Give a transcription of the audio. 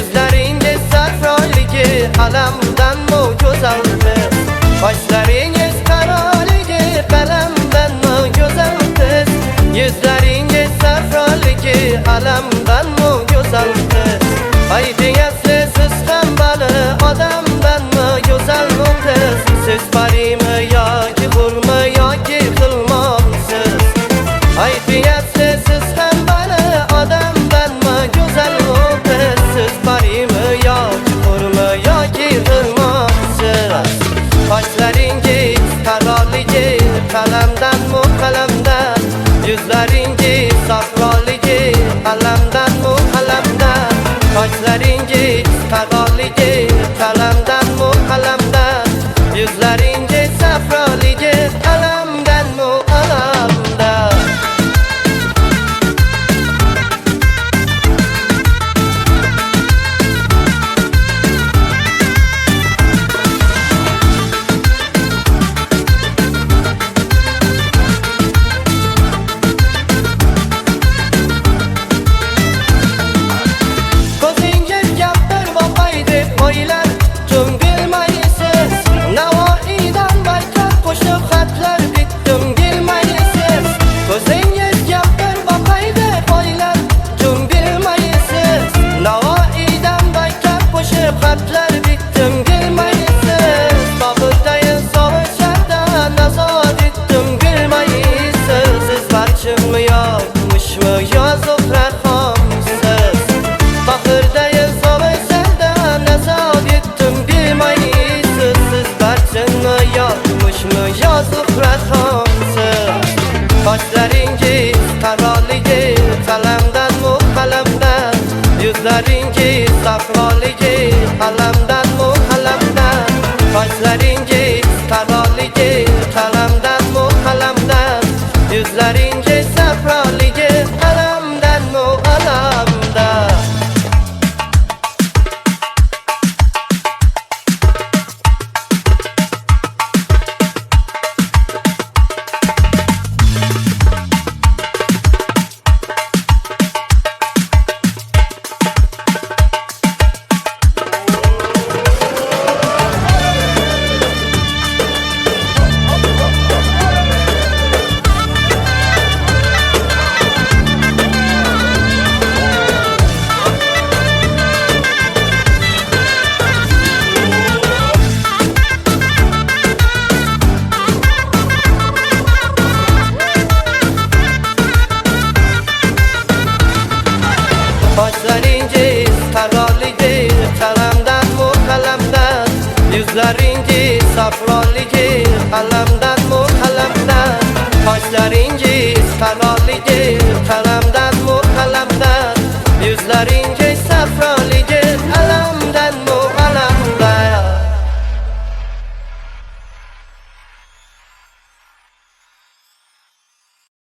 Yuzlaringiz safroligi alamdan mu go'zalsiz. Qoshlaringiz qaroligi qalamdan mu go'zalsiz. Yuzlaringiz safroligi alamdan mu go'zalsiz. Aytingizlar siz ham bali odamdan mu go'zalsiz. Siz parimi yoki hurmi yoki qilmoqsiz. Aytingizlar siz ham bali odamdan mu go'zalsiz. Siz parimi yoki hurmi yoki qilmoqsiz. Qoshlaringiz qaroligi qalamdan mu qalamdan. Yuzlaringiz safroligi alamdan mu alamdan. Qoshlaringiz qaroligi qalamdan mu qalamdan. Yuzlaringiz safroligi alamdan mu alamdan. Qoshlaringiz qaroligi qalamdan mu qalamdan. Yuzlaringiz safroligi alamdan mu alamdan. Qoshlaringiz qaroligi qalamdan mu qalamdan. Yuzlaringiz safroligi alamdan mu alamdan. Qoshlaringiz qaroligi qalamdan mu qalamdan. Yuzlaringiz safroligi alamdan